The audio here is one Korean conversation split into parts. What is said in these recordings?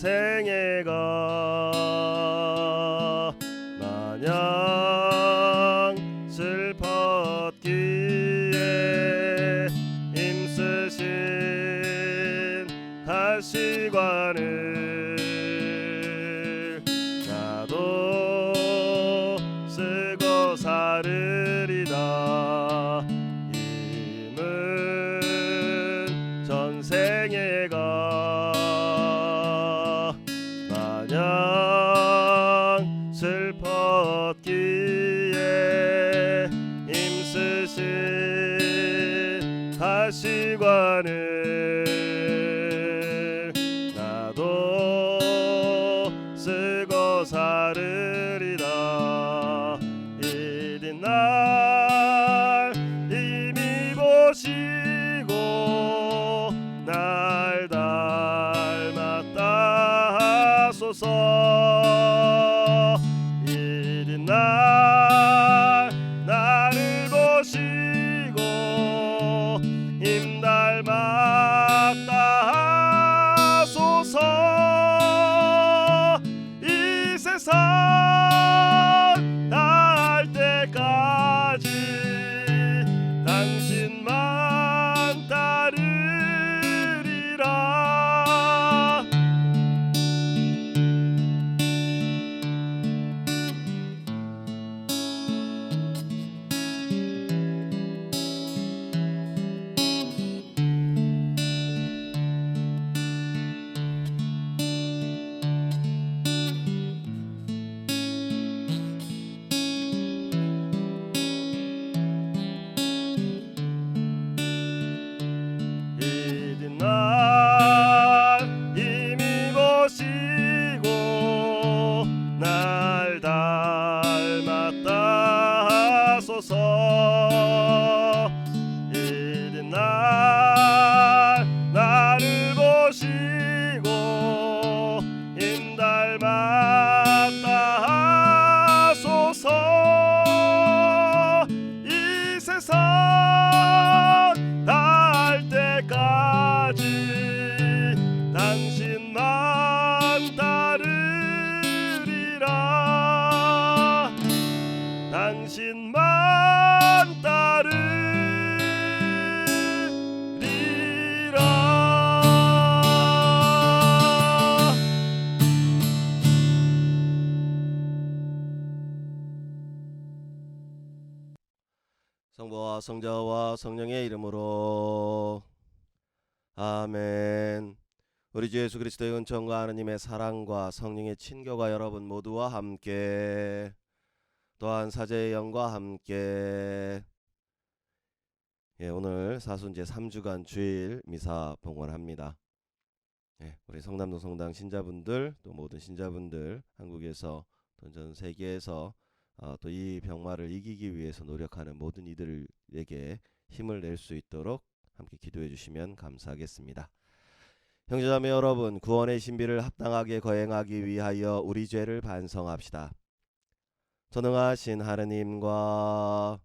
전생에 가 마냥 슬펐기에 힘쓰신 가시관을 나도 쓰고 살으리다. 힘은 전생에 가 마냥 슬펐기에 힘쓰신 가시관을 나도 쓰고 살으리다. 이른 날 이미 보시고 날 닮았다 하소서. 이른 날 나를 보시고 힘 닮았다 하소서. 이 세상 닿을 때까지 당신만 따르리라. 이른 날 이미 보시고 날 닮았다 하소서. 이른 날 나를 보시고 힘 닮았다 하소서. 이 세상 닿을 때까지 당신만 따르리라. 당신만 따르리라. 성부와 성자와 성령의 이름으로 아멘. 우리 주 예수 그리스도의 은총과 하느님의 사랑과 성령의 친교가 여러분 모두와 함께, 또한 사제의 영과 함께, 오늘 사순제 3주간 주일 미사 봉헌합니다. 우리 성남동 성당 신자분들, 또 모든 신자분들, 한국에서 또 전 세계에서 또 이 병마를 이기기 위해서 노력하는 모든 이들에게 힘을 낼 수 있도록 함께 기도해 주시면 감사하겠습니다. 형제자매 여러분, 구원의 신비를 합당하게 거행하기 위하여 우리 죄를 반성합시다. 전능하신 하느님과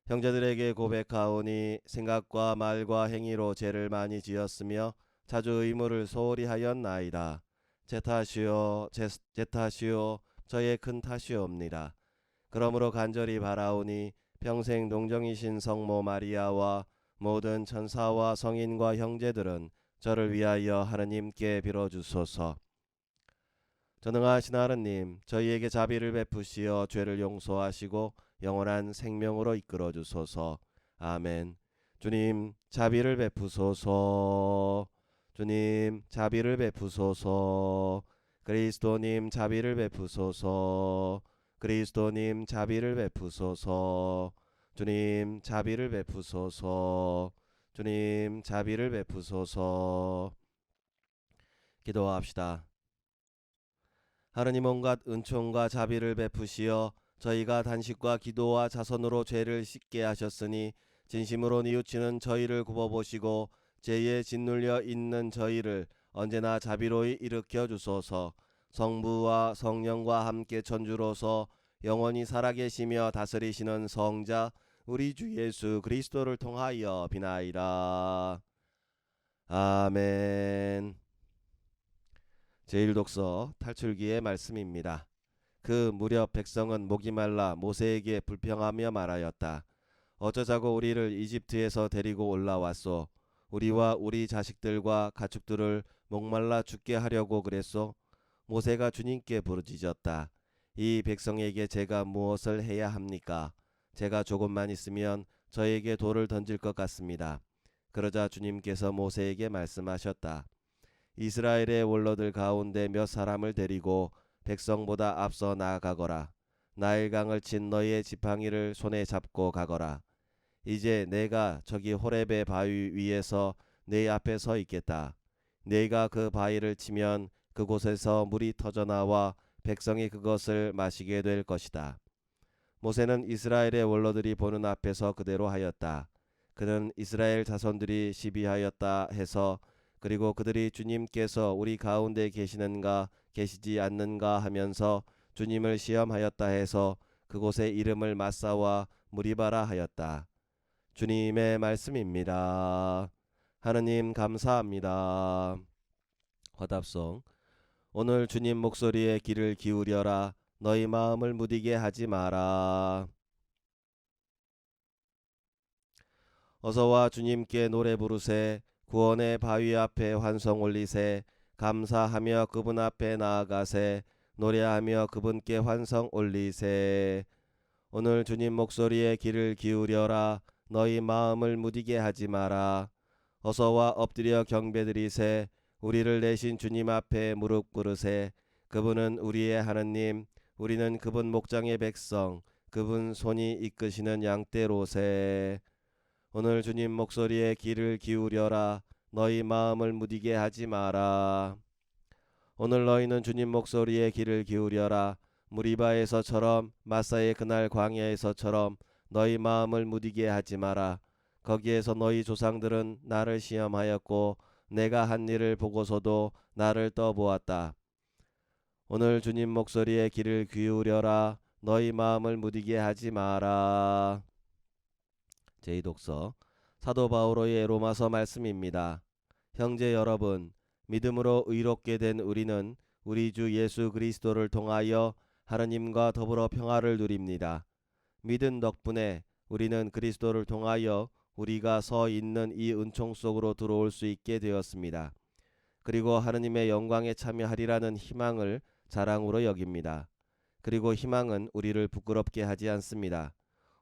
형제들에게 고백하오니 생각과 말과 행위로 죄를 많이 지었으며 자주 의무를 소홀히 하였나이다. 제 탓이요 제 탓이요 저의 큰 탓이옵니다. 그러므로 간절히 바라오니 평생 동정이신 성모 마리아와 모든 천사와 성인과 형제들은 저를 위하여 하느님께 빌어주소서. 전능하신 하느님, 저희에게 자비를 베푸시어 죄를 용서하시고 영원한 생명으로 이끌어 주소서. 아멘. 주님 자비를 베푸소서. 주님 자비를 베푸소서. 그리스도님 자비를 베푸소서. 그리스도님 자비를 베푸소서. 주님 자비를 베푸소서. 주님 자비를 베푸소서. 기도합시다. 하느님 온갖 은총과 자비를 베푸시어 저희가 단식과 기도와 자선으로 죄를 씻게 하셨으니 진심으로 뉘우치는 저희를 굽어보시고 죄에 짓눌려 있는 저희를 언제나 자비로이 일으켜 주소서. 성부와 성령과 함께 천주로서 영원히 살아계시며 다스리시는 성자 우리 주 예수 그리스도를 통하여 비나이다. 아멘. 제1독서 탈출기의 말씀입니다. 그 무렵 백성은 목이 말라 모세에게 불평하며 말하였다. 어쩌자고 우리를 이집트에서 데리고 올라왔소. 우리와 우리 자식들과 가축들을 목말라 죽게 하려고 그랬소. 모세가 주님께 부르짖었다. 이 백성에게 제가 무엇을 해야 합니까? 제가 조금만 있으면 저에게 돌을 던질 것 같습니다. 그러자 주님께서 모세에게 말씀하셨다. 이스라엘의 원로들 가운데 몇 사람을 데리고 백성보다 앞서 나아가거라. 나일강을 친 너희의 지팡이를 손에 잡고 가거라. 이제 내가 저기 호렙의 바위 위에서 네 앞에 서 있겠다. 네가 그 바위를 치면 그곳에서 물이 터져나와 백성이 그것을 마시게 될 것이다. 모세는 이스라엘의 원로들이 보는 앞에서 그대로 하였다. 그는 이스라엘 자손들이 시비하였다 해서 그리고 그들이 주님께서 우리 가운데 계시는가 계시지 않는가 하면서 주님을 시험하였다 해서 그곳에 이름을 마사와 무리바라 하였다. 주님의 말씀입니다. 하느님 감사합니다. 화답송. 오늘 주님 목소리에 귀를 기울여라. 너희 마음을 무디게 하지 마라. 어서와 주님께 노래 부르세. 구원의 바위 앞에 환성 올리세. 감사하며 그분 앞에 나아가세. 노래하며 그분께 환성 올리세. 오늘 주님 목소리에 귀를 기울여라. 너희 마음을 무디게 하지 마라. 어서와 엎드려 경배드리세. 우리를 내신 주님 앞에 무릎 꿇으세. 그분은 우리의 하느님, 우리는 그분 목장의 백성, 그분 손이 이끄시는 양떼로세. 오늘 주님 목소리에 귀를 기울여라. 너희 마음을 무디게 하지 마라. 오늘 너희는 주님 목소리에 귀를 기울여라. 무리바에서처럼 마사의 그날 광야에서처럼 너희 마음을 무디게 하지 마라. 거기에서 너희 조상들은 나를 시험하였고 내가 한 일을 보고서도 나를 떠보았다. 오늘 주님 목소리에 귀를 기울여라. 너희 마음을 무디게 하지 마라. 제2독서 사도 바오로의 로마서 말씀입니다. 형제 여러분, 믿음으로 의롭게 된 우리는 우리 주 예수 그리스도를 통하여 하느님과 더불어 평화를 누립니다. 믿은 덕분에 우리는 그리스도를 통하여 우리가 서 있는 이 은총 속으로 들어올 수 있게 되었습니다. 그리고 하느님의 영광에 참여하리라는 희망을 자랑으로 여깁니다. 그리고 희망은 우리를 부끄럽게 하지 않습니다.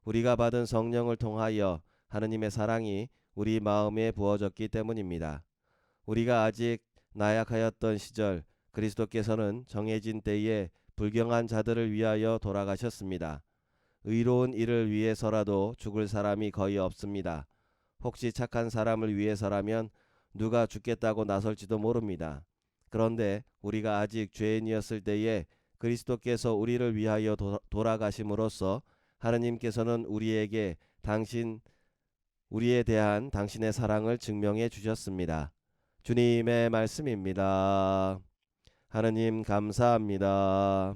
우리가 받은 성령을 통하여 하느님의 사랑이 우리 마음에 부어졌기 때문입니다. 우리가 아직 나약하였던 시절 그리스도께서는 정해진 때에 불경한 자들을 위하여 돌아가셨습니다. 의로운 일을 위해서라도 죽을 사람이 거의 없습니다. 혹시 착한 사람을 위해서라면 누가 죽겠다고 나설지도 모릅니다. 그런데 우리가 아직 죄인이었을 때에 그리스도께서 우리를 위하여 돌아가심으로써 하느님께서는 우리에 대한 당신의 사랑을 증명해 주셨습니다. 주님의 말씀입니다. 하느님 감사합니다.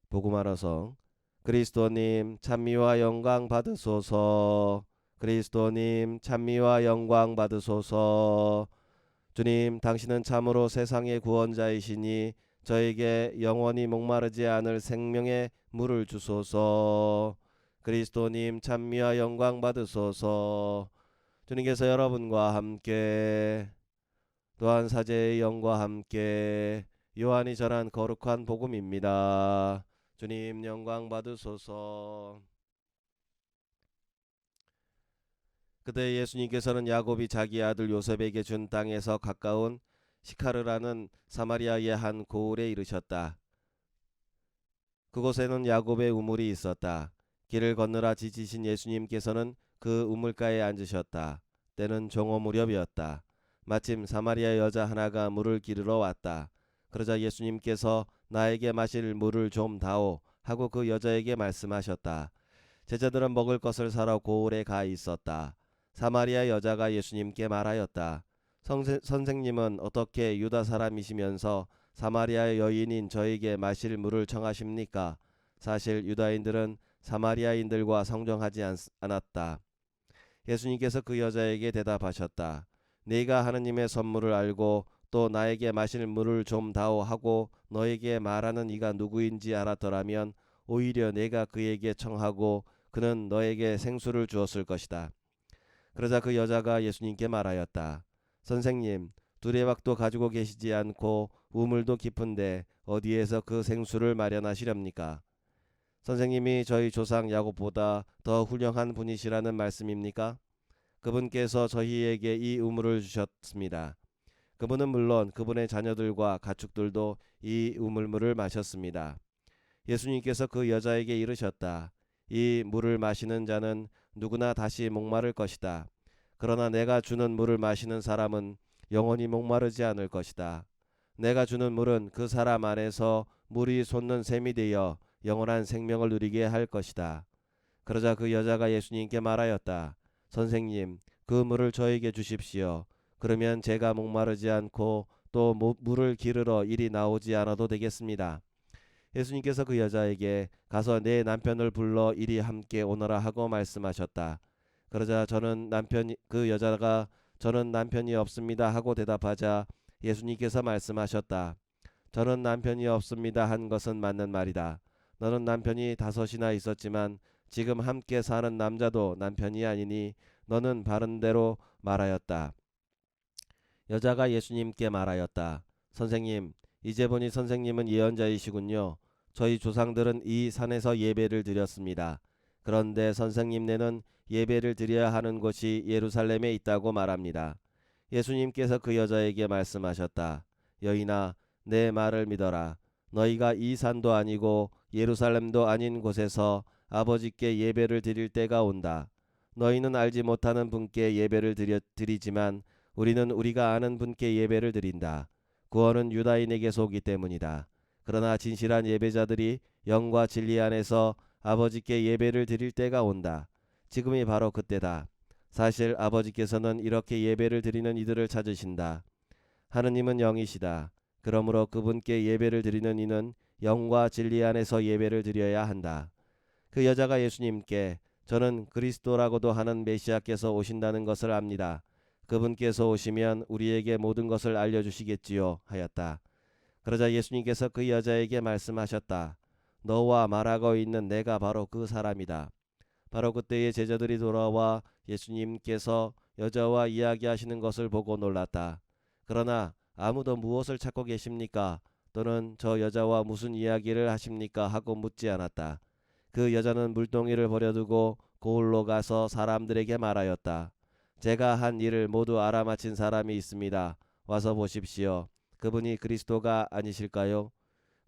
복음하러성. 그리스도님 찬미와 영광 받으소서. 그리스도님 찬미와 영광 받으소서. 주님, 당신은 참으로 세상의 구원자이시니 저에게 영원히 목마르지 않을 생명의 물을 주소서. 그리스도님 찬미와 영광 받으소서. 주님께서 여러분과 함께 또한 사제의 영과 함께 요한이 전한 거룩한 복음입니다. 주님 영광 받으소서. 그때 예수님께서는 야곱이 자기 아들 요셉에게 준 땅에서 가까운 시카르라는 사마리아의 한 고을에 이르셨다. 그곳에는 야곱의 우물이 있었다. 길을 건너라 지치신 예수님께서는 그 우물가에 앉으셨다. 때는 정오 무렵이었다. 마침 사마리아 여자 하나가 물을 기르러 왔다. 그러자 예수님께서 나에게 마실 물을 좀 다오 하고 그 여자에게 말씀하셨다. 제자들은 먹을 것을 사러 고을에 가 있었다. 사마리아 여자가 예수님께 말하였다. 선생님은 어떻게 유다 사람이시면서 사마리아 여인인 저에게 마실 물을 청하십니까? 사실 유다인들은 사마리아인들과 성정하지 않았다. 예수님께서 그 여자에게 대답하셨다. 네가 하느님의 선물을 알고 또 나에게 마실 물을 좀 다오 하고 너에게 말하는 이가 누구인지 알았더라면 오히려 내가 그에게 청하고 그는 너에게 생수를 주었을 것이다. 그러자 그 여자가 예수님께 말하였다. 선생님, 두레박도 가지고 계시지 않고 우물도 깊은데 어디에서 그 생수를 마련하시렵니까? 선생님이 저희 조상 야곱보다 더 훌륭한 분이시라는 말씀입니까? 그분께서 저희에게 이 우물을 주셨습니다. 그분은 물론 그분의 자녀들과 가축들도 이 우물물을 마셨습니다. 예수님께서 그 여자에게 이르셨다. 이 물을 마시는 자는 누구나 다시 목마를 것이다. 그러나 내가 주는 물을 마시는 사람은 영원히 목마르지 않을 것이다. 내가 주는 물은 그 사람 안에서 물이 솟는 샘이 되어 영원한 생명을 누리게 할 것이다. 그러자 그 여자가 예수님께 말하였다. 선생님, 그 물을 저에게 주십시오. 그러면 제가 목마르지 않고 또 물을 기르러 이리 나오지 않아도 되겠습니다. 예수님께서 그 여자에게 가서 내 남편을 불러 이리 함께 오너라 하고 말씀하셨다. 그러자 그 여자가 저는 남편이 없습니다 하고 대답하자 예수님께서 말씀하셨다. 저는 남편이 없습니다 한 것은 맞는 말이다. 너는 남편이 5이나 있었지만 지금 함께 사는 남자도 남편이 아니니 너는 바른 대로 말하였다. 여자가 예수님께 말하였다. 선생님, 이제 보니 선생님은 예언자이시군요. 저희 조상들은 이 산에서 예배를 드렸습니다. 그런데 선생님네는 예배를 드려야 하는 곳이 예루살렘에 있다고 말합니다. 예수님께서 그 여자에게 말씀하셨다. 여인아, 내 말을 믿어라. 너희가 이 산도 아니고 예루살렘도 아닌 곳에서 아버지께 예배를 드릴 때가 온다. 너희는 알지 못하는 분께 예배를 드리지만 우리는 우리가 아는 분께 예배를 드린다. 구원은 유다인에게서 오기 때문이다. 그러나 진실한 예배자들이 영과 진리 안에서 아버지께 예배를 드릴 때가 온다. 지금이 바로 그때다. 사실 아버지께서는 이렇게 예배를 드리는 이들을 찾으신다. 하느님은 영이시다. 그러므로 그분께 예배를 드리는 이는 영과 진리 안에서 예배를 드려야 한다. 그 여자가 예수님께 저는 그리스도라고도 하는 메시아께서 오신다는 것을 압니다. 그분께서 오시면 우리에게 모든 것을 알려주시겠지요 하였다. 그러자 예수님께서 그 여자에게 말씀하셨다. 너와 말하고 있는 내가 바로 그 사람이다. 바로 그때에 제자들이 돌아와 예수님께서 여자와 이야기하시는 것을 보고 놀랐다. 그러나 아무도 무엇을 찾고 계십니까? 또는 저 여자와 무슨 이야기를 하십니까? 하고 묻지 않았다. 그 여자는 물동이를 버려두고 고을로 가서 사람들에게 말하였다. 제가 한 일을 모두 알아맞힌 사람이 있습니다. 와서 보십시오. 그분이 그리스도가 아니실까요?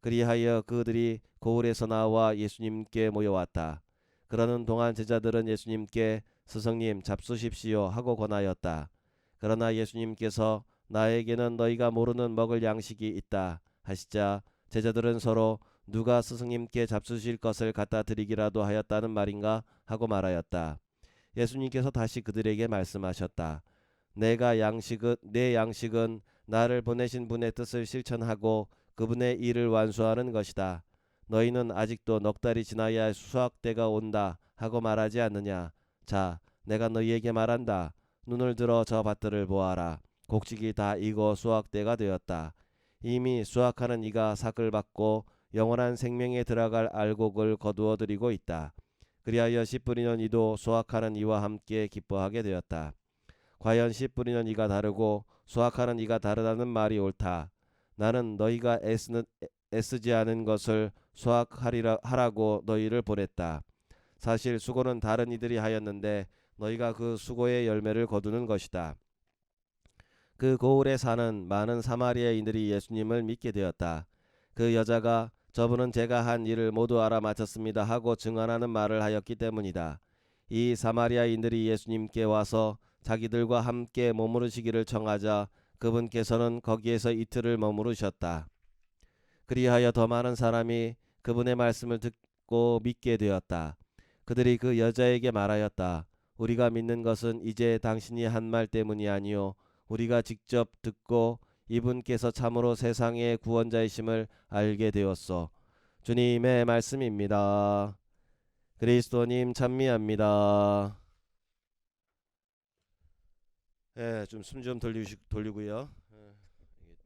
그리하여 그들이 고을에서 나와 예수님께 모여왔다. 그러는 동안 제자들은 예수님께 스승님 잡수십시오 하고 권하였다. 그러나 예수님께서 나에게는 너희가 모르는 먹을 양식이 있다 하시자 제자들은 서로 누가 스승님께 잡수실 것을 갖다 드리기라도 하였다는 말인가 하고 말하였다. 예수님께서 다시 그들에게 말씀하셨다. 내 양식은 나를 보내신 분의 뜻을 실천하고 그분의 일을 완수하는 것이다. 너희는 아직도 넉 달이 지나야 수확 때가 온다 하고 말하지 않느냐. 자, 내가 너희에게 말한다. 눈을 들어 저 밭들을 보아라. 곡식이 다 익어 수확 때가 되었다. 이미 수확하는 이가 삭을 받고 영원한 생명에 들어갈 알곡을 거두어 드리고 있다. 그리하여 씨 뿌리는 이도 수확하는 이와 함께 기뻐하게 되었다. 과연 씨 뿌리는 이가 다르고 수확하는 이가 다르다는 말이 옳다. 나는 너희가 애쓰지 않은 것을 수확하라고 너희를 보냈다. 사실 수고는 다른 이들이 하였는데 너희가 그 수고의 열매를 거두는 것이다. 그 고을에 사는 많은 사마리아인들이 예수님을 믿게 되었다. 그 여자가 저분은 제가 한 일을 모두 알아맞혔습니다 하고 증언하는 말을 하였기 때문이다. 이 사마리아인들이 예수님께 와서 자기들과 함께 머무르시기를 청하자 그분께서는 거기에서 이틀을 머무르셨다. 그리하여 더 많은 사람이 그분의 말씀을 듣고 믿게 되었다. 그들이 그 여자에게 말하였다. 우리가 믿는 것은 이제 당신이 한 말 때문이 아니요 우리가 직접 듣고 이분께서 참으로 세상의 구원자이심을 알게 되었소. 주님의 말씀입니다. 그리스도님 찬미합니다. 좀 숨 좀 돌리고요. 이게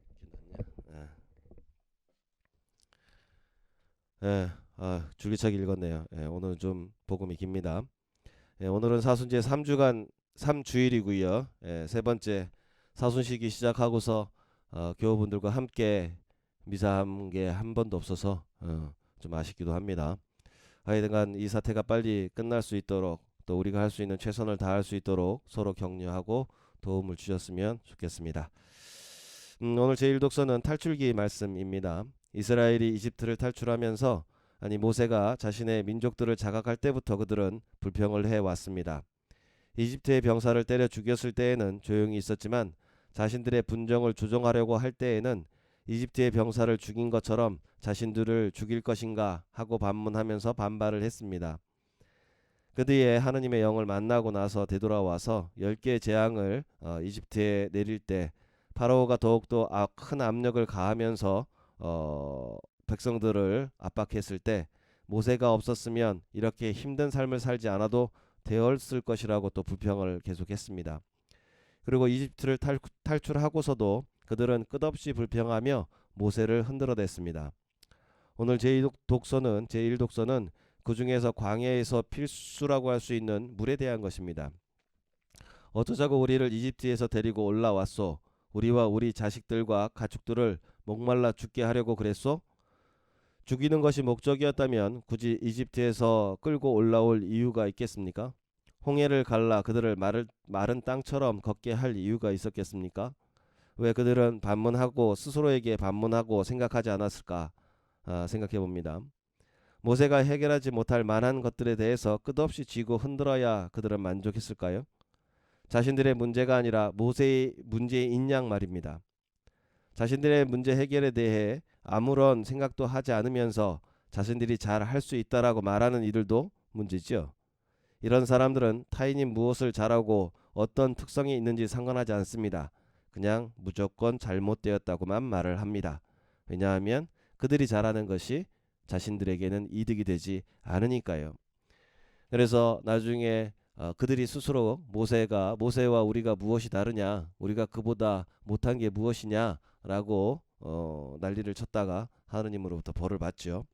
예, 줄기차게 읽었네요. 예, 오늘은 좀 복음이 깁니다. 예, 오늘은 사순제 3주간 3주일이고요. 예, 세 번째 사순식이 시작하고서 교우분들과 함께 미사한 게 한 번도 없어서 좀 아쉽기도 합니다. 하여튼간 이 사태가 빨리 끝날 수 있도록 또 우리가 할 수 있는 최선을 다할 수 있도록 서로 격려하고 도움을 주셨으면 좋겠습니다. 오늘 제1독서는 탈출기 말씀입니다. 이스라엘이 이집트를 탈출하면서 모세가 자신의 민족들을 자각할 때부터 그들은 불평을 해왔습니다. 이집트의 병사를 때려 죽였을 때에는 조용히 있었지만 자신들의 분정을 조정하려고 할 때에는 이집트의 병사를 죽인 것처럼 자신들을 죽일 것인가 하고 반문하면서 반발을 했습니다. 그 뒤에 하느님의 영을 만나고 나서 되돌아와서 10개의 재앙을 이집트에 내릴 때 파라오가 더욱더 큰 압력을 가하면서 백성들을 압박했을 때 모세가 없었으면 이렇게 힘든 삶을 살지 않아도 되었을 것이라고 또 불평을 계속했습니다. 그리고 이집트를 탈출하고서도 그들은 끝없이 불평하며 모세를 흔들어댔습니다. 오늘 제1독서는 그 중에서 광야에서 필수라고 할 수 있는 물에 대한 것입니다. 어쩌자고 우리를 이집트에서 데리고 올라왔소? 우리와 우리 자식들과 가축들을 목말라 죽게 하려고 그랬소? 죽이는 것이 목적이었다면 굳이 이집트에서 끌고 올라올 이유가 있겠습니까? 홍해를 갈라 그들을 마른 땅처럼 걷게 할 이유가 있었겠습니까? 왜 그들은 반문하고 스스로에게 반문하고 생각하지 않았을까? 생각해 봅니다. 모세가 해결하지 못할 만한 것들에 대해서 끝없이 쥐고 흔들어야 그들은 만족했을까요? 자신들의 문제가 아니라 모세의 문제인 양 말입니다. 자신들의 문제 해결에 대해 아무런 생각도 하지 않으면서 자신들이 잘 할 수 있다라고 말하는 이들도 문제지요. 이런 사람들은 타인이 무엇을 잘하고 어떤 특성이 있는지 상관하지 않습니다. 그냥 무조건 잘못되었다고만 말을 합니다. 왜냐하면 그들이 잘하는 것이 자신들에게는 이득이 되지 않으니까요. 그래서 나중에 그들이 스스로 모세와 우리가 무엇이 다르냐, 우리가 그보다 못한 게 무엇이냐라고 난리를 쳤다가 하느님으로부터 벌을 받죠.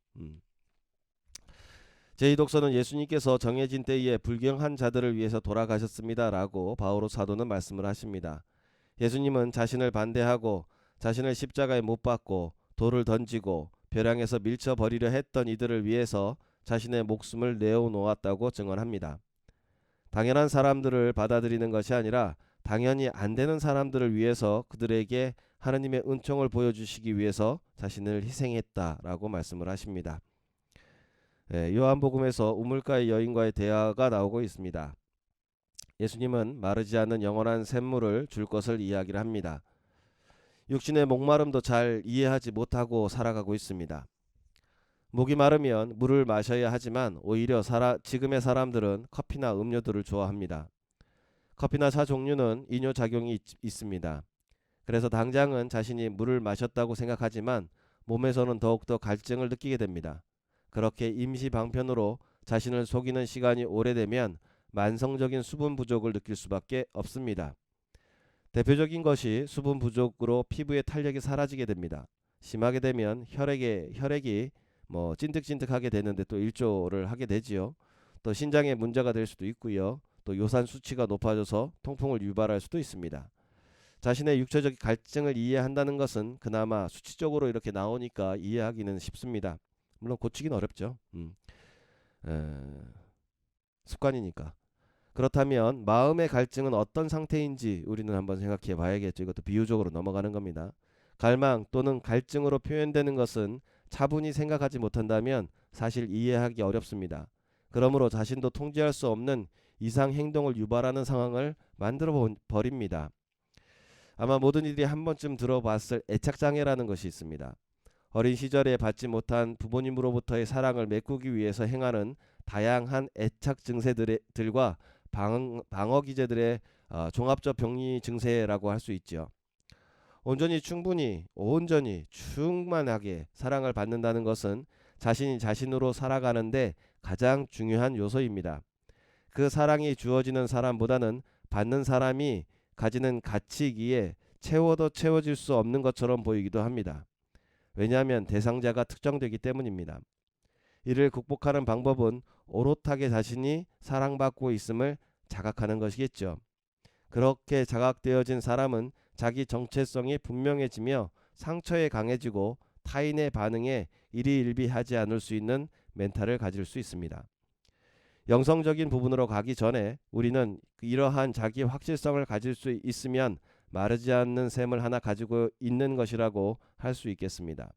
제2독서는 예수님께서 정해진 때에 불경한 자들을 위해서 돌아가셨습니다라고 바오로 사도는 말씀을 하십니다. 예수님은 자신을 반대하고 자신을 십자가에 못 박고 돌을 던지고 벼랑에서 밀쳐버리려 했던 이들을 위해서 자신의 목숨을 내어놓았다고 증언합니다. 당연한 사람들을 받아들이는 것이 아니라 당연히 안 되는 사람들을 위해서 그들에게 하느님의 은총을 보여주시기 위해서 자신을 희생했다라고 말씀을 하십니다. 요한복음에서 우물가의 여인과의 대화가 나오고 있습니다. 예수님은 마르지 않는 영원한 샘물을 줄 것을 이야기를 합니다. 육신의 목마름도 잘 이해하지 못하고 살아가고 있습니다. 목이 마르면 물을 마셔야 하지만 오히려 지금의 사람들은 커피나 음료들을 좋아합니다. 커피나 차 종류는 이뇨작용이 있습니다. 그래서 당장은 자신이 물을 마셨다고 생각하지만 몸에서는 더욱더 갈증을 느끼게 됩니다. 그렇게 임시 방편으로 자신을 속이는 시간이 오래되면 만성적인 수분 부족을 느낄 수밖에 없습니다. 대표적인 것이 수분 부족으로 피부의 탄력이 사라지게 됩니다. 심하게 되면 혈액이 찐득찐득하게 되는데 또 일조를 하게 되지요. 또 신장에 문제가 될 수도 있고요. 또 요산 수치가 높아져서 통풍을 유발할 수도 있습니다. 자신의 육체적 갈증을 이해한다는 것은 그나마 수치적으로 이렇게 나오니까 이해하기는 쉽습니다. 물론 고치기는 어렵죠. 습관이니까. 그렇다면 마음의 갈증은 어떤 상태인지 우리는 한번 생각해 봐야겠죠. 이것도 비유적으로 넘어가는 겁니다. 갈망 또는 갈증으로 표현되는 것은 차분히 생각하지 못한다면 사실 이해하기 어렵습니다. 그러므로 자신도 통제할 수 없는 이상 행동을 유발하는 상황을 만들어 버립니다. 아마 모든 이들이 한 번쯤 들어봤을 애착장애라는 것이 있습니다. 어린 시절에 받지 못한 부모님으로부터의 사랑을 메꾸기 위해서 행하는 다양한 애착 증세들과 방어 기제들의 종합적 병리 증세라고 할 수 있죠. 온전히 충만하게 사랑을 받는다는 것은 자신이 자신으로 살아가는데 가장 중요한 요소입니다. 그 사랑이 주어지는 사람보다는 받는 사람이 가지는 가치이기에 채워도 채워질 수 없는 것처럼 보이기도 합니다. 왜냐하면 대상자가 특정되기 때문입니다. 이를 극복하는 방법은 오롯하게 자신이 사랑받고 있음을 자각하는 것이겠죠. 그렇게 자각되어진 사람은 자기 정체성이 분명해지며 상처에 강해지고 타인의 반응에 일희일비하지 않을 수 있는 멘탈을 가질 수 있습니다. 영성적인 부분으로 가기 전에 우리는 이러한 자기 확실성을 가질 수 있으면 마르지 않는 샘을 하나 가지고 있는 것이라고 할 수 있겠습니다.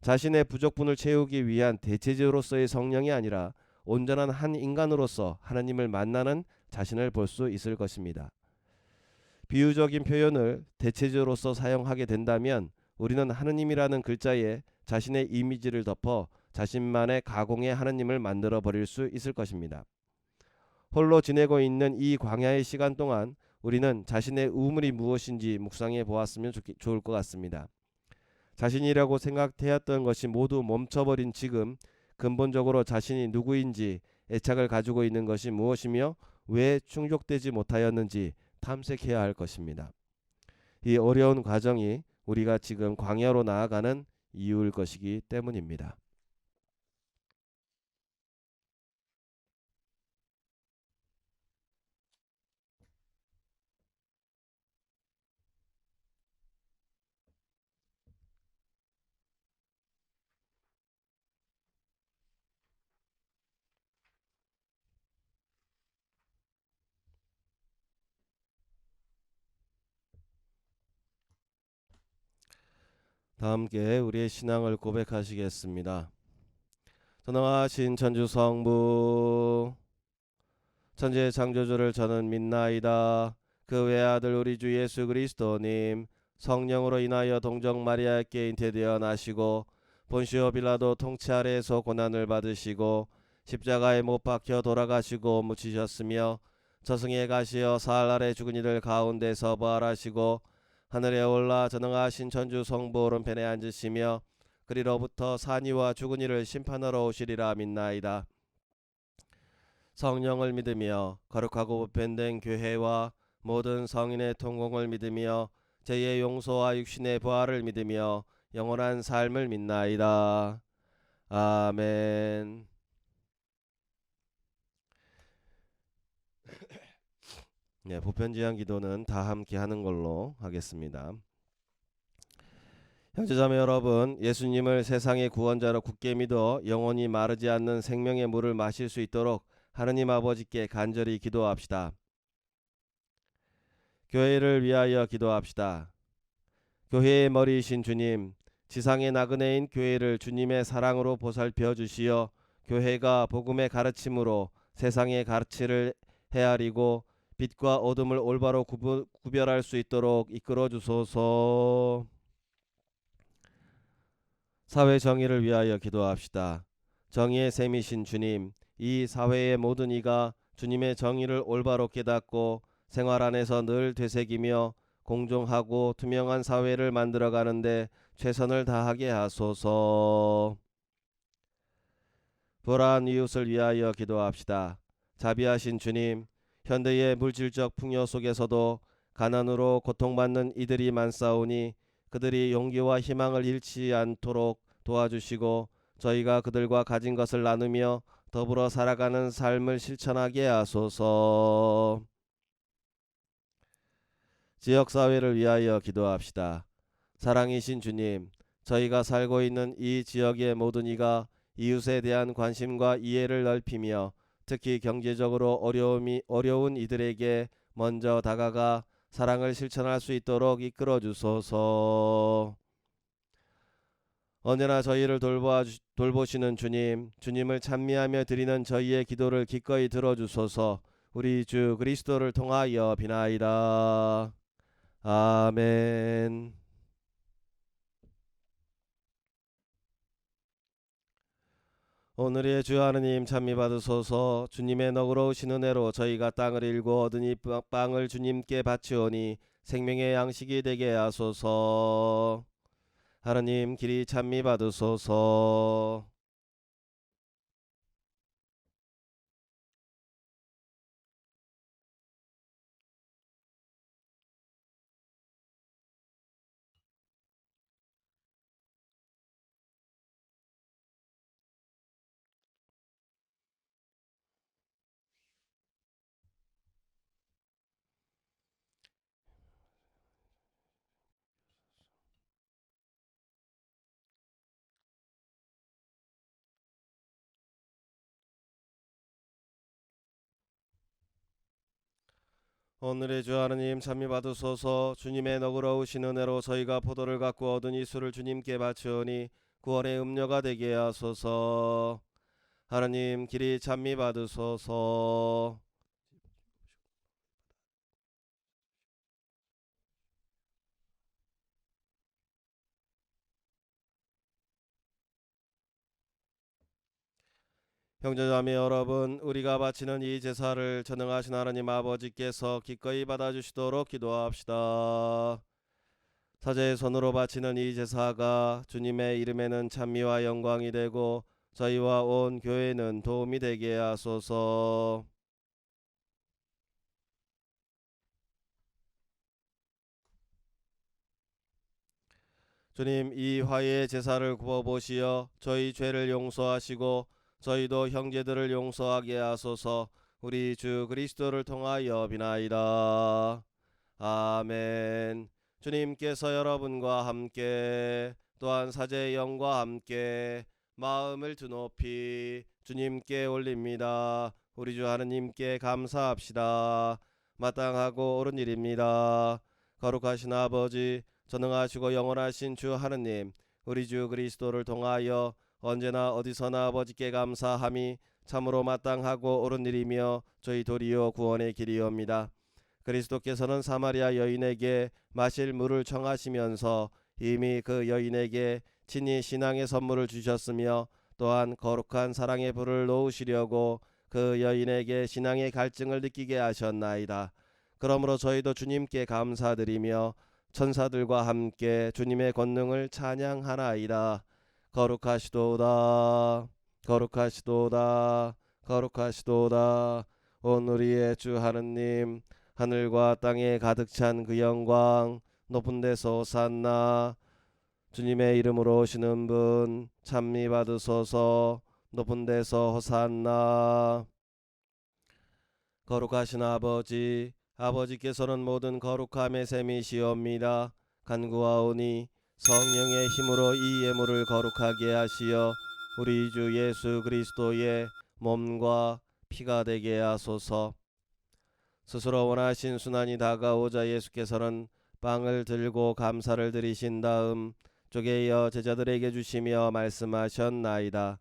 자신의 부족분을 채우기 위한 대체제로서의 성령이 아니라 온전한 한 인간으로서 하나님을 만나는 자신을 볼 수 있을 것입니다. 비유적인 표현을 대체제로서 사용하게 된다면 우리는 하느님이라는 글자에 자신의 이미지를 덮어 자신만의 가공의 하느님을 만들어 버릴 수 있을 것입니다. 홀로 지내고 있는 이 광야의 시간 동안 우리는 자신의 우물이 무엇인지 묵상해 보았으면 좋을 것 같습니다. 자신이라고 생각되었던 것이 모두 멈춰버린 지금 근본적으로 자신이 누구인지 애착을 가지고 있는 것이 무엇이며 왜 충족되지 못하였는지 탐색해야 할 것입니다. 이 어려운 과정이 우리가 지금 광야로 나아가는 이유일 것이기 때문입니다. 다 함께 우리의 신앙을 고백하시겠습니다. 전능하신 천주 성부 천지의 창조주를 저는 믿나이다. 그 외아들 우리 주 예수 그리스도님 성령으로 인하여 동정 마리아께 잉태되어 나시고 본시오 빌라도 통치 아래에서 고난을 받으시고 십자가에 못 박혀 돌아가시고 묻히셨으며 저승에 가시어 사흘 아래 죽은 이들 가운데서 부활하시고 하늘에 올라 전능하신 천주 성부 오른편에 앉으시며 그리로부터 산이와 죽은 이를 심판하러 오시리라 믿나이다. 성령을 믿으며 거룩하고 보편된 교회와 모든 성인의 통공을 믿으며 죄의 용서와 육신의 부활을 믿으며 영원한 삶을 믿나이다. 아멘. 네, 보편제한 기도는 다 함께 하는 걸로 하겠습니다. 형제자매 여러분, 예수님을 세상의 구원자로 굳게 믿어 영원히 마르지 않는 생명의 물을 마실 수 있도록 하느님 아버지께 간절히 기도합시다. 교회를 위하여 기도합시다. 교회의 머리이신 주님, 지상의 나그네인 교회를 주님의 사랑으로 보살펴 주시어 교회가 복음의 가르침으로 세상의 가르치를 헤아리고 빛과 어둠을 올바로 구별할 수 있도록 이끌어 주소서. 사회 정의를 위하여 기도합시다. 정의의 셈이신 주님, 이 사회의 모든 이가 주님의 정의를 올바로 깨닫고 생활 안에서 늘 되새기며 공정하고 투명한 사회를 만들어가는데 최선을 다하게 하소서. 불안한 이웃을 위하여 기도합시다. 자비하신 주님, 현대의 물질적 풍요 속에서도 가난으로 고통받는 이들이 많사오니 그들이 용기와 희망을 잃지 않도록 도와주시고 저희가 그들과 가진 것을 나누며 더불어 살아가는 삶을 실천하게 하소서. 지역사회를 위하여 기도합시다. 사랑이신 주님, 저희가 살고 있는 이 지역의 모든 이가 이웃에 대한 관심과 이해를 넓히며 특히 경제적으로 어려운 이들에게 먼저 다가가 사랑을 실천할 수 있도록 이끌어 주소서. 언제나 저희를 돌보시는 주님, 주님을 찬미하며 드리는 저희의 기도를 기꺼이 들어주소서. 우리 주 그리스도를 통하여 비나이다. 아멘. 오늘의 주 하느님 찬미 받으소서. 주님의 너그러우신 은혜로 저희가 땅을 일고 얻은 이 빵을 주님께 바치오니 생명의 양식이 되게 하소서. 하느님 길이 찬미 받으소서. 오늘의 주 하느님 찬미 받으소서. 주님의 너그러우신 은혜로 저희가 포도를 갖고 얻은 이 술을 주님께 바치오니 구원의 음료가 되게 하소서. 하느님 길이 찬미 받으소서. 형제자매 여러분, 우리가 바치는 이 제사를 전능하신 하나님 아버지께서 기꺼이 받아주시도록 기도합시다. 사제의 손으로 바치는 이 제사가 주님의 이름에는 찬미와 영광이 되고 저희와 온 교회는 도움이 되게 하소서. 주님, 이 화해의 제사를 굽어보시어 저희 죄를 용서하시고 저희도 형제들을 용서하게 하소서. 우리 주 그리스도를 통하여 비나이다. 아멘. 주님께서 여러분과 함께 또한 사제의 영과 함께 마음을 드높이 주님께 올립니다. 우리 주 하느님께 감사합시다. 마땅하고 옳은 일입니다. 거룩하신 아버지, 전능하시고 영원하신 주 하느님, 우리 주 그리스도를 통하여 언제나 어디서나 아버지께 감사함이 참으로 마땅하고 옳은 일이며 저희 도리어 구원의 길이옵니다. 그리스도께서는 사마리아 여인에게 마실 물을 청하시면서 이미 그 여인에게 친히 신앙의 선물을 주셨으며 또한 거룩한 사랑의 불을 놓으시려고 그 여인에게 신앙의 갈증을 느끼게 하셨나이다. 그러므로 저희도 주님께 감사드리며 천사들과 함께 주님의 권능을 찬양하나이다. 거룩하시도다, 거룩하시도다, 거룩하시도다. 온 우리의 주 하느님, 하늘과 땅에 가득 찬 그 영광, 높은 데서 호산나. 주님의 이름으로 오시는 분 찬미 받으소서. 높은 데서 호산나. 거룩하신 아버지, 아버지께서는 모든 거룩함의 셈이시옵니다. 간구하오니 성령의 힘으로 이 예물을 거룩하게 하시어 우리 주 예수 그리스도의 몸과 피가 되게 하소서. 스스로 원하신 순환이 다가오자 예수께서는 빵을 들고 감사를 드리신 다음 쪼개어 제자들에게 주시며 말씀하셨나이다.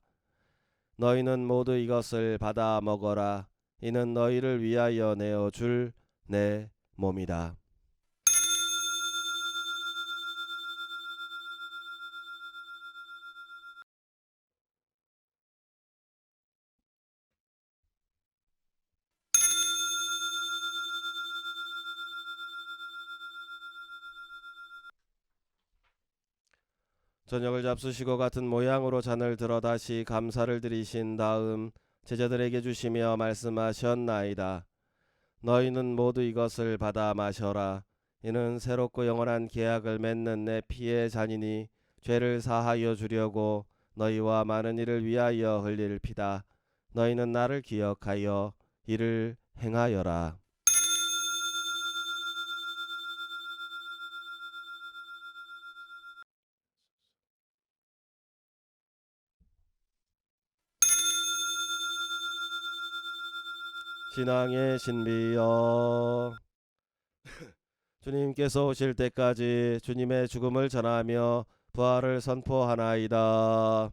너희는 모두 이것을 받아 먹어라. 이는 너희를 위하여 내어줄 내 몸이다. 저녁을 잡수시고 같은 모양으로 잔을 들어 다시 감사를 드리신 다음 제자들에게 주시며 말씀하셨나이다. 너희는 모두 이것을 받아 마셔라. 이는 새롭고 영원한 계약을 맺는 내 피의 잔이니 죄를 사하여 주려고 너희와 많은 이를 위하여 흘릴 피다. 너희는 나를 기억하여 이를 행하여라. 신앙의 신비여, 주님께서 오실 때까지 주님의 죽음을 전하며 부활을 선포하나이다.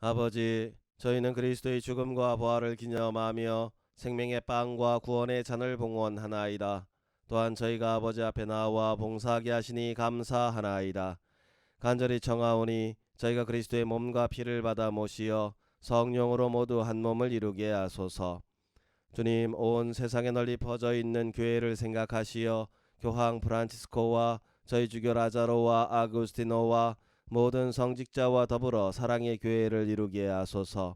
아버지, 저희는 그리스도의 죽음과 부활을 기념하며 생명의 빵과 구원의 잔을 봉헌하나이다. 또한 저희가 아버지 앞에 나와 봉사하게 하시니 감사하나이다. 간절히 청하오니 저희가 그리스도의 몸과 피를 받아 모시어 성령으로 모두 한 몸을 이루게 하소서. 주님, 온 세상에 널리 퍼져 있는 교회를 생각하시어 교황 프란치스코와 저희 주교 라자로와 아구스티노와 모든 성직자와 더불어 사랑의 교회를 이루게 하소서.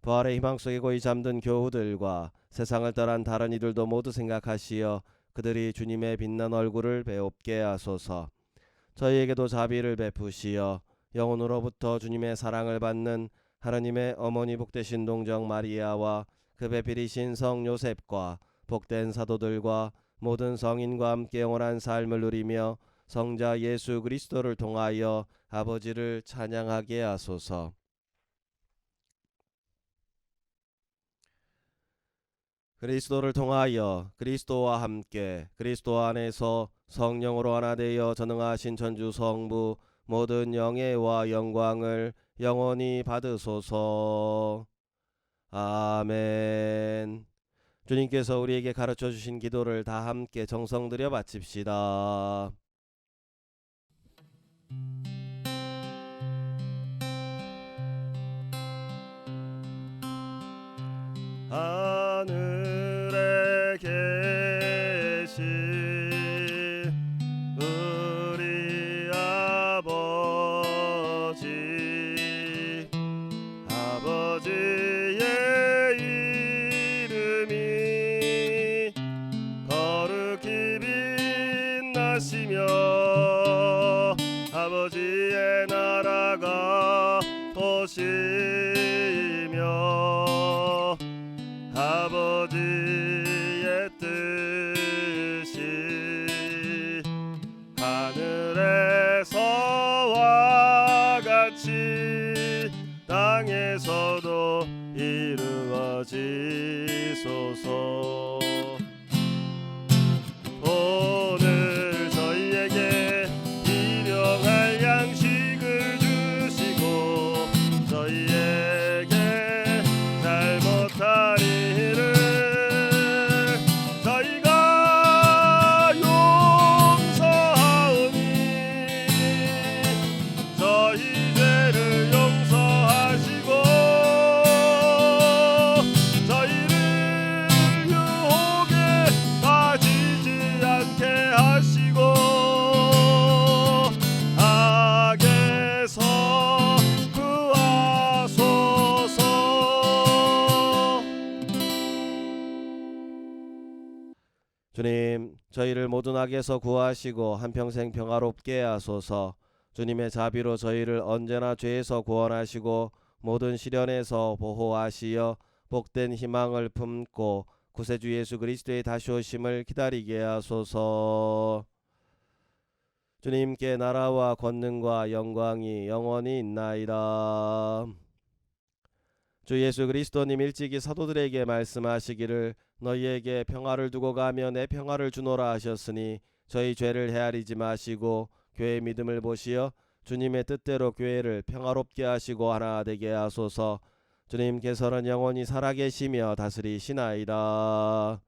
부활의 희망 속에 고이 잠든 교우들과 세상을 떠난 다른 이들도 모두 생각하시어 그들이 주님의 빛난 얼굴을 배웁게 하소서. 저희에게도 자비를 베푸시어 영혼으로부터 주님의 사랑을 받는 하나님의 어머니 복되신 동정 마리아와 그 배필이신 성 요셉과 복된 사도들과 모든 성인과 함께 영원한 삶을 누리며 성자 예수 그리스도를 통하여 아버지를 찬양하게 하소서. 그리스도를 통하여 그리스도와 함께 그리스도 안에서 성령으로 하나 되어 전능하신 천주 성부 모든 영예와 영광을 영원히 받으소서. 아멘. 주님께서 우리에게 가르쳐 주신 기도를 다 함께 정성 들여 바칩시다. 하늘에 계신 우리 아버지, 아버지의 이름이 거룩히 빛나시며 아버지의 나라가 오시며 아버지의 뜻이 하늘에서와 같이 땅에서도 이루어지소서. 오늘 저희에게 일용할 양식을 주시고 저희에게 잘못한 일을 저희가 용서하오니 저희 죄를 용서하시고 저희를 유혹에 빠지지 않게 하시고 악에서 구하소서. 주님, 저희를 모든 악에서 구하시고 한평생 평화롭게 하소서. 주님의 자비로 저희를 언제나 죄에서 구원하시고 모든 시련에서 보호하시어 복된 희망을 품고 구세주 예수 그리스도의 다시 오심을 기다리게 하소서. 주님께 나라와 권능과 영광이 영원히 있나이다. 주 예수 그리스도님 일찍이 사도들에게 말씀하시기를 너희에게 평화를 두고 가며 내 평화를 주노라 하셨으니 저희 죄를 헤아리지 마시고 교회의 믿음을 보시어 주님의 뜻대로 교회를 평화롭게 하시고 하나 되게 하소서. 주님께서는 영원히 살아계시며 다스리시나이다.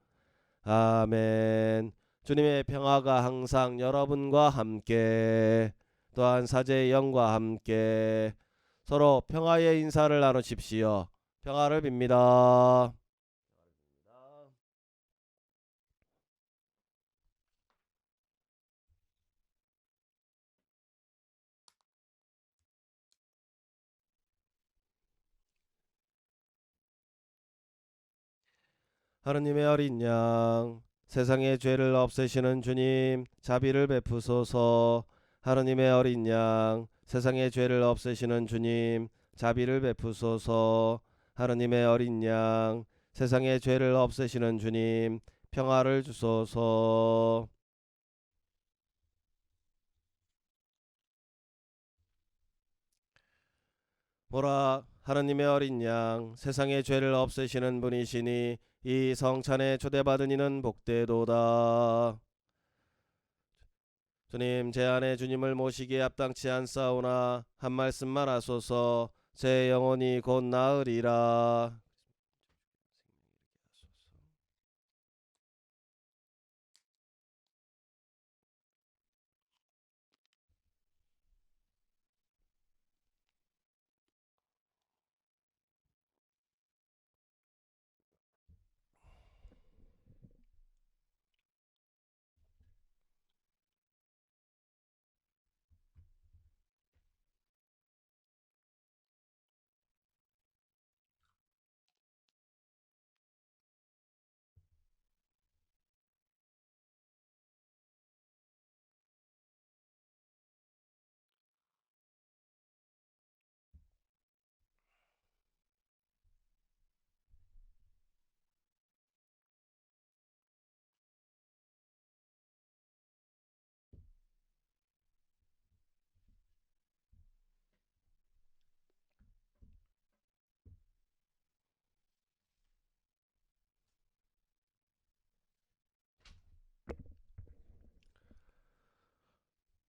아멘. 주님의 평화가 항상 여러분과 함께 또한 사제의 영과 함께 서로 평화의 인사를 나누십시오. 평화를 빕니다. 하느님의 어린 양, 세상의 죄를 없애시는 주님, 자비를 베푸소서. 하느님의 어린 양, 세상의 죄를 없애시는 주님, 자비를 베푸소서. 하느님의 어린 양, 세상의 죄를 없애시는 주님, 평화를 주소서. 보라, 하느님의 어린 양, 세상의 죄를 없애시는 분이시니 이 성찬에 초대받은 이는 복되도다. 주님, 제 안에 주님을 모시기에 합당치 않사오나 한 말씀만 하소서. 제 영혼이 곧 나으리라.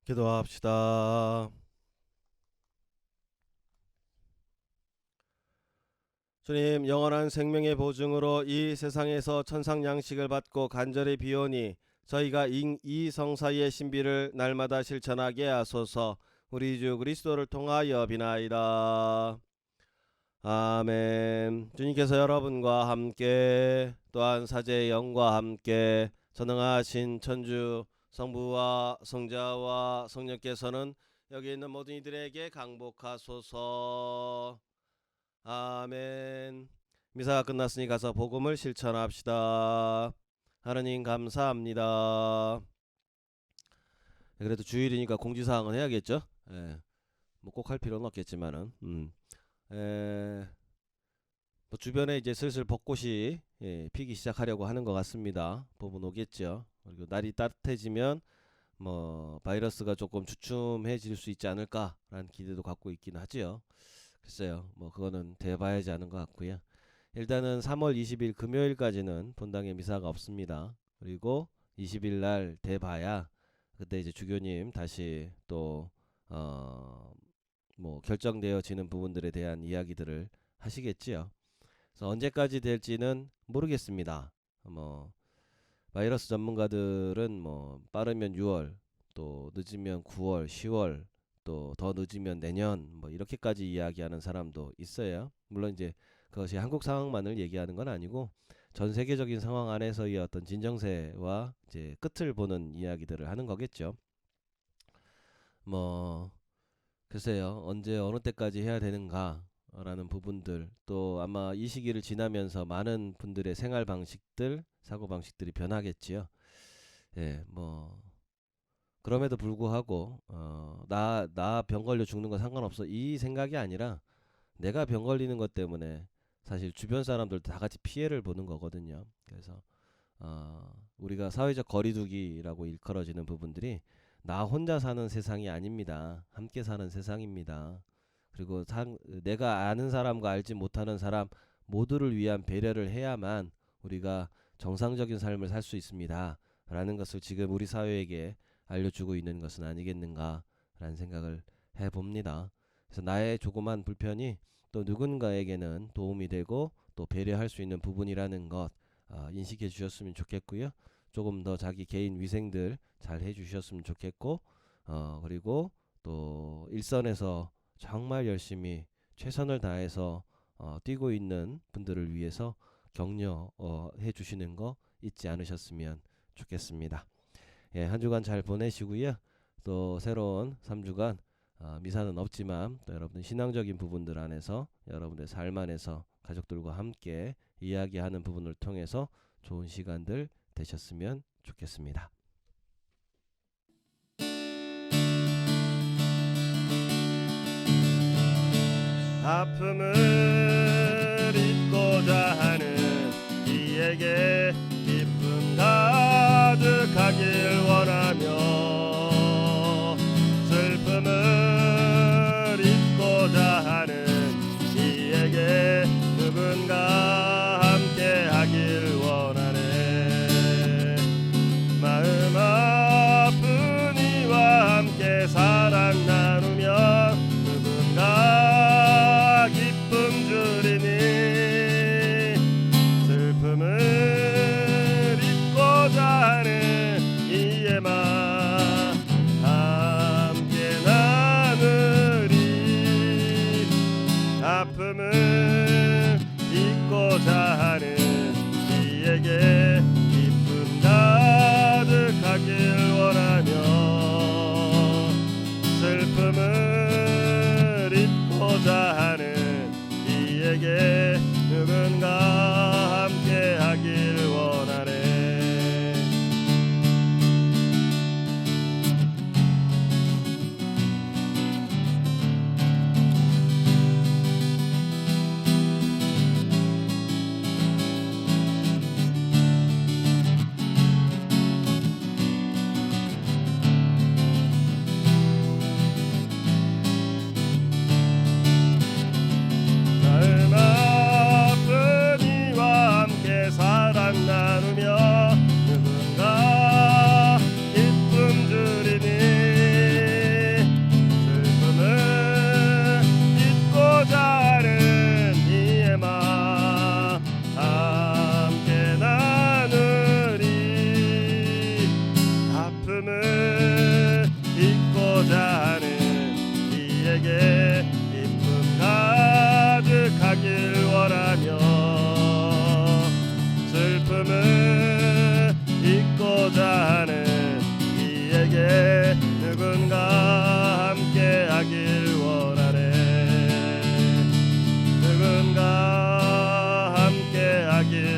기도합시다. 주님, 영원한 생명의 보증으로 이 세상에서 천상 양식을 받고 간절히 비오니 저희가 이 성사의 신비를 날마다 실천하게 하소서. 우리 주 그리스도를 통하여 비나이다. 아멘. 주님께서 여러분과 함께 또한 사제의 영과 함께 전능하신 천주 성부와 성자와 성령께서는 여기 있는 모든 이들에게 강복하소서. 아멘. 미사가 끝났으니 가서 복음을 실천합시다. 하느님 감사합니다. 그래도 주일이니까 공지사항은 해야겠죠. 예. 뭐 꼭 할 필요는 없겠지만은 뭐 주변에 이제 슬슬 벚꽃이 피기 시작하려고 하는 것 같습니다. 봄은 오겠죠. 그리고 날이 따뜻해지면 뭐 바이러스가 조금 주춤해질 수 있지 않을까라는 기대도 갖고 있긴 하지요. 글쎄요, 뭐 그거는 돼봐야지 않은 것 같고요. 일단은 3월 20일 금요일까지는 본당에 미사가 없습니다. 그리고 20일 날 돼봐야 그때 이제 주교님 다시 또 뭐 결정되어지는 부분들에 대한 이야기들을 하시겠지요. 그래서 언제까지 될지는 모르겠습니다. 뭐 바이러스 전문가들은 뭐 빠르면 6월, 또 늦으면 9월, 10월, 또 더 늦으면 내년 뭐 이렇게까지 이야기하는 사람도 있어요. 물론 이제 그것이 한국 상황만을 얘기하는 건 아니고 전 세계적인 상황 안에서의 어떤 진정세와 이제 끝을 보는 이야기들을 하는 거겠죠. 뭐 글쎄요, 언제 어느 때까지 해야 되는가 라는 부분들, 또 아마 이 시기를 지나면서 많은 분들의 생활 방식들, 사고 방식들이 변하겠지요. 예, 뭐 그럼에도 불구하고 나 병 걸려 죽는 건 상관없어 이 생각이 아니라 내가 병 걸리는 것 때문에 사실 주변 사람들도 다 같이 피해를 보는 거거든요. 그래서 우리가 사회적 거리두기라고 일컬어지는 부분들이 나 혼자 사는 세상이 아닙니다. 함께 사는 세상입니다. 그리고 내가 아는 사람과 알지 못하는 사람 모두를 위한 배려를 해야만 우리가 정상적인 삶을 살 수 있습니다. 라는 것을 지금 우리 사회에게 알려주고 있는 것은 아니겠는가 라는 생각을 해봅니다. 그래서 나의 조그만 불편이 또 누군가에게는 도움이 되고 또 배려할 수 있는 부분이라는 것 인식해 주셨으면 좋겠고요. 조금 더 자기 개인 위생들 잘 해주셨으면 좋겠고 그리고 또 일선에서 정말 열심히 최선을 다해서 뛰고 있는 분들을 위해서 격려해 주시는 거 잊지 않으셨으면 좋겠습니다. 예, 한 주간 잘 보내시고요. 또 새로운 3주간 미사는 없지만 또 여러분 신앙적인 부분들 안에서 여러분의 삶 안에서 가족들과 함께 이야기하는 부분을 통해서 좋은 시간들 되셨으면 좋겠습니다. 아픔을 잊고자 하는 이에게 기쁨 가득하길 원하며 슬픔을 잊고자 하는 이에게 누군가 함께 하길 원하네. 마음 아픈 이와 함께 사랑 나누며 누군가 기쁨 주리니 슬픔을 이에게 기쁨 가득하길 원하며 슬픔을 잊고자 하는 이에게 누군가 함께하길 원하네. 누군가 함께하길